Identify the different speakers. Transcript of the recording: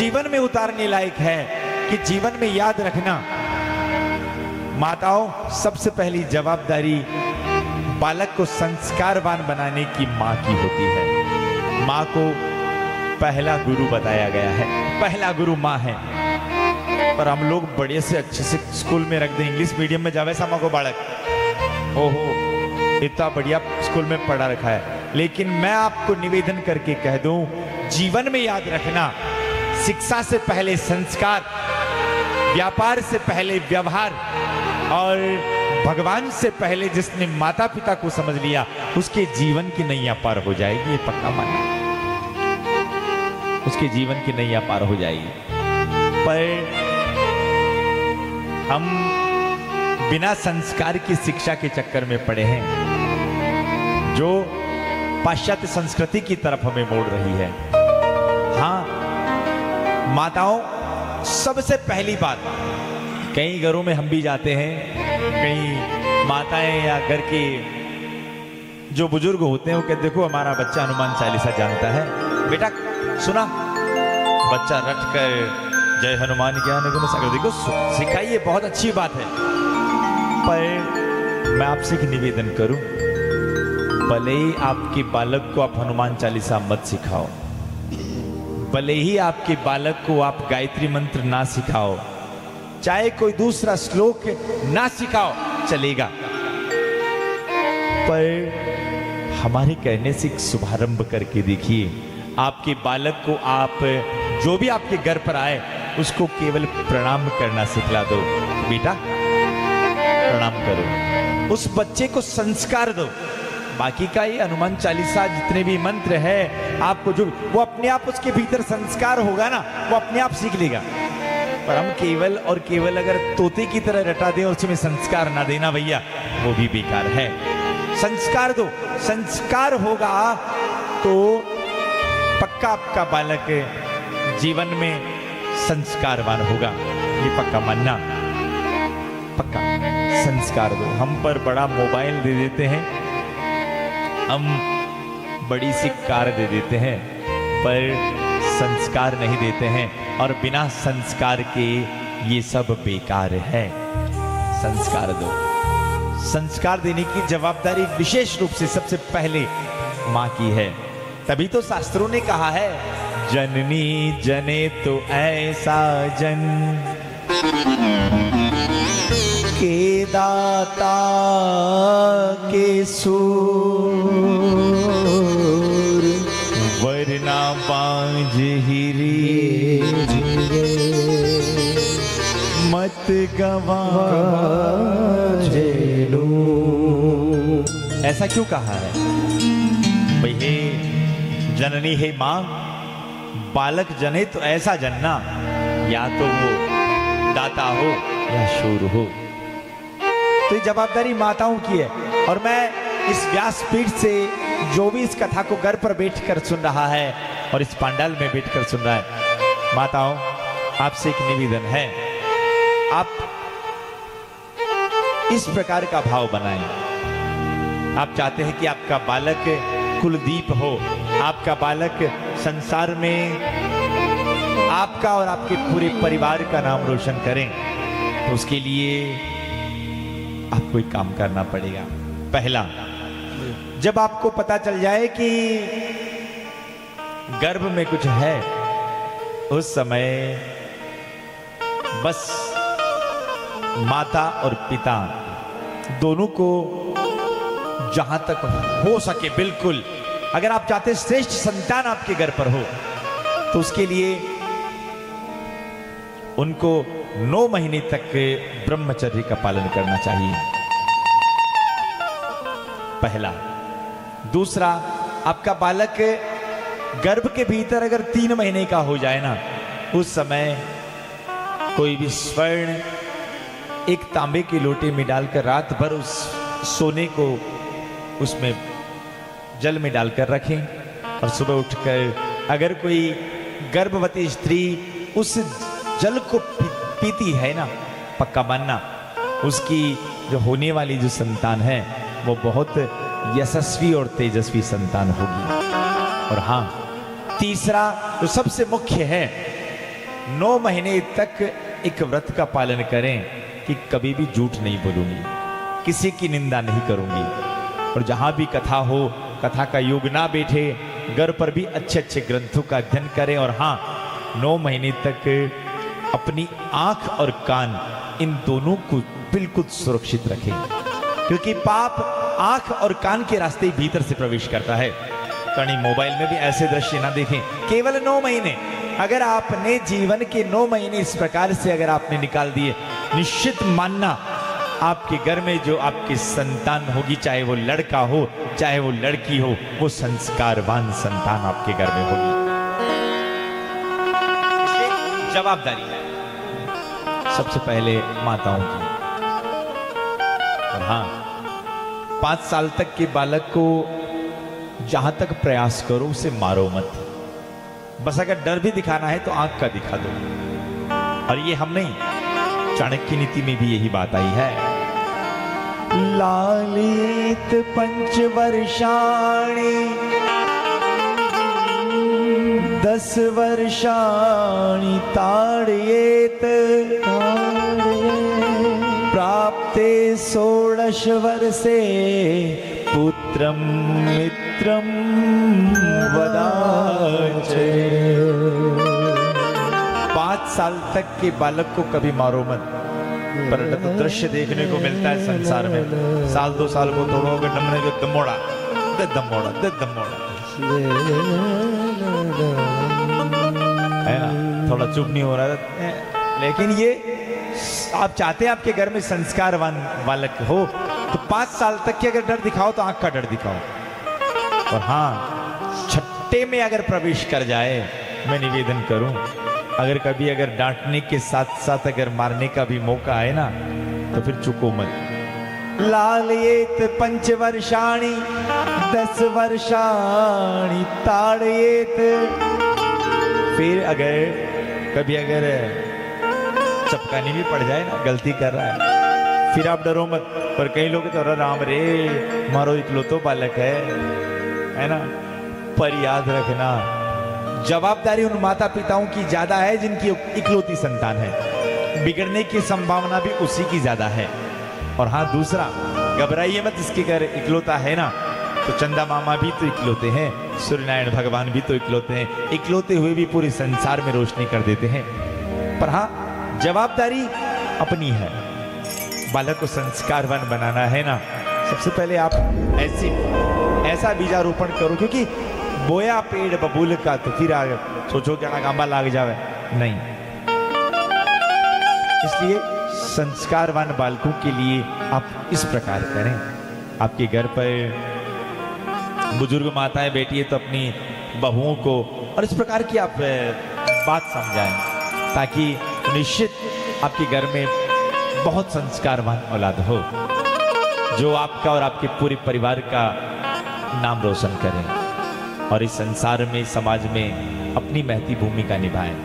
Speaker 1: जीवन में उतारने लायक है कि जीवन में याद रखना, माताओं सबसे पहली जवाबदारी बालक को संस्कारवान बनाने की माँ की होती है। माँ को पहला गुरु बताया गया है, पहला गुरु माँ है। पर हम लोग बड़े से अच्छे से स्कूल में रख दें, इंग्लिश मीडियम में जावे सामा को बालक, ओहो इतना बढ़िया स्कूल में पढ़ा रखा है। लेकिन मैं आपको निवेदन करके कह दूं, जीवन में याद रखना, शिक्षा से पहले संस्कार, व्यापार से पहले व्यवहार, और भगवान से पहले जिसने माता पिता को समझ लिया उसके जीवन की नैया पार हो जाएगी। ये पक्का मानना, उसके जीवन की नैया पार हो जाएगी। पर हम बिना संस्कार की शिक्षा के चक्कर में पड़े हैं, जो पाश्चात्य संस्कृति की तरफ हमें मोड़ रही है। हाँ माताओं, सबसे पहली बात, कई घरों में हम भी जाते हैं, कई माताएं या घर के जो बुजुर्ग होते हैं वो कहते देखो हमारा बच्चा हनुमान चालीसा जानता है। बेटा सुना, बच्चा रट कर जय हनुमान ज्ञान गुण सागर, देखो सिखाइए, बहुत अच्छी बात है। पर मैं आपसे एक निवेदन करूं, भले ही आपके बालक को आप हनुमान चालीसा मत सिखाओ, भले ही आपके बालक को आप गायत्री मंत्र ना सिखाओ, चाहे कोई दूसरा श्लोक ना सिखाओ, चलेगा। पर हमारे कहने से एक शुभारंभ करके देखिए, आपके बालक को आप जो भी आपके घर पर आए उसको केवल प्रणाम करना सिखला दो। बेटा प्रणाम करो, उस बच्चे को संस्कार दो। बाकी का ये हनुमान चालीसा जितने भी मंत्र है आपको जो वो अपने आप उसके भीतर संस्कार होगा ना, वो अपने आप सीख लेगा। पर हम केवल और केवल अगर तोते की तरह रटा दें और उसमें संस्कार ना देना भैया, वो भी बेकार है। संस्कार दो, संस्कार होगा तो पक्का आपका बालक जीवन में संस्कारवान होगा, ये पक्का मानना, पक्का संस्कार दो। हम पर बड़ा मोबाइल दे देते हैं, हम बड़ी सी कार दे देते हैं, पर संस्कार नहीं देते हैं, और बिना संस्कार के ये सब बेकार है। संस्कार दो, संस्कार देने की जवाबदारी विशेष रूप से सबसे पहले माँ की है। तभी तो शास्त्रों ने कहा है, जननी जने तो ऐसा जन के दाता के सूर, वरना बांझ हिरी मत गवाजे लो। ऐसा क्यों कहा है भाई? हे जननी, हे माँ, बालक जने तो ऐसा जनना, या तो वो दाता हो या शूर हो। तो ये जवाबदारी माताओं की है। और मैं इस व्यासपीठ से जो भी इस कथा को घर पर बैठकर सुन रहा है और इस पंडाल में बैठकर सुन रहा है, माताओं आपसे एक निवेदन है, आप इस प्रकार का भाव बनाएं। आप चाहते हैं कि आपका बालक कुलदीप हो, आपका बालक संसार में आपका और आपके पूरे परिवार का नाम रोशन करें, तो उसके लिए आपको एक काम करना पड़ेगा। पहला, जब आपको पता चल जाए कि गर्भ में कुछ है, उस समय बस माता और पिता दोनों को जहां तक हो सके, बिल्कुल अगर आप चाहते श्रेष्ठ संतान आपके घर पर हो, तो उसके लिए उनको 9 महीने तक ब्रह्मचर्य का पालन करना चाहिए, पहला। दूसरा, आपका बालक गर्भ के भीतर अगर 3 महीने का हो जाए ना, उस समय कोई भी स्वर्ण एक तांबे के लोटे में डालकर रात भर उस सोने को उसमें जल में डालकर रखें, और सुबह उठकर अगर कोई गर्भवती स्त्री उस जल को पीती है ना, पक्का मानना उसकी जो होने वाली जो संतान है वो बहुत यशस्वी और तेजस्वी संतान होगी। और हाँ, तीसरा जो सबसे मुख्य है, 9 महीने तक एक व्रत का पालन करें कि कभी भी झूठ नहीं बोलूंगी, किसी की निंदा नहीं करूंगी, और जहां भी कथा हो, कथा का योग ना बैठे, घर पर भी अच्छे अच्छे ग्रंथों का अध्ययन करें। और हाँ, 9 महीने तक अपनी आंख और कान इन दोनों को बिल्कुल सुरक्षित रखें, क्योंकि पाप आंख और कान के रास्ते ही भीतर से प्रवेश करता है। कहीं मोबाइल में भी ऐसे दृश्य ना देखें। केवल 9 महीने, अगर आपने जीवन के 9 महीने इस प्रकार से अगर आपने निकाल दिए, निश्चित मानना आपके घर में जो आपकी संतान होगी, चाहे वो लड़का हो चाहे वो लड़की हो, वो संस्कारवान संतान आपके घर में होगी। जवाबदारी है सबसे पहले माताओं की। और हाँ, 5 साल तक के बालक को जहां तक प्रयास करो उसे मारो मत। बस अगर डर भी दिखाना है तो आंख का दिखा दो। और ये हम नहीं, चाणक्य नीति में भी यही बात आई है। लालित 5 वर्षाणि 10 वर्षाणि ताड़येत प्राप्ते 16 वर्षे पुत्रम मित्रम वदाचे। 5 साल तक के बालक को कभी मारो मत। पर दृश्य देखने को मिलता है संसार में, 1-2 साल को तोड़ोगे नमने जो दमोड़ा है ना, थोड़ा चुप नहीं हो रहा है। लेकिन ये आप चाहते हैं आपके घर में संस्कारवान बालक हो, तो 5 साल तक के अगर डर दिखाओ तो आंख का डर दिखाओ। और हाँ, छठे में अगर प्रवेश कर जाए, मैं निवेदन करूं, अगर कभी अगर डांटने के साथ साथ अगर मारने का भी मौका आए ना, तो फिर चुको मत। लालयेत 5 वर्षाणि 10 वर्षाणि ताड़येत। फिर अगर कभी अगर चपकानी भी पड़ जाए ना, गलती कर रहा है, फिर आप डरो मत। पर कई लोग तो राम रे मारो, इकलौतो बालक है ना। पर याद रखना, जवाबदारी उन माता पिताओं की ज्यादा है जिनकी इकलौती संतान है, बिगड़ने की संभावना भी उसी की ज्यादा है। और हाँ, दूसरा, घबराइए मत, इसके घर इकलौता है ना, तो चंदा मामा भी तो इकलौते हैं, सूर्यनारायण भगवान भी तो इकलौते हैं, इकलौते हुए भी पूरे संसार में रोशनी कर देते हैं। पर हाँ, जवाबदारी अपनी है, बालक को संस्कारवान बनाना है ना। सबसे पहले आप ऐसा बीजारोपण करो, क्योंकि बोया पेड़ बबूल का, तो फिर आगे सोचो क्या गांबा लाग जावे, नहीं। इसलिए संस्कारवान बालकों के लिए आप इस प्रकार करें। आपके घर पर बुजुर्ग माताएं बैठी है तो अपनी बहुओं को और इस प्रकार की आप बात समझाएं, ताकि निश्चित आपके घर में बहुत संस्कारवान औलाद हो, जो आपका और आपके पूरे परिवार का नाम रोशन करें और इस संसार में, समाज में अपनी महती भूमिका निभाएं।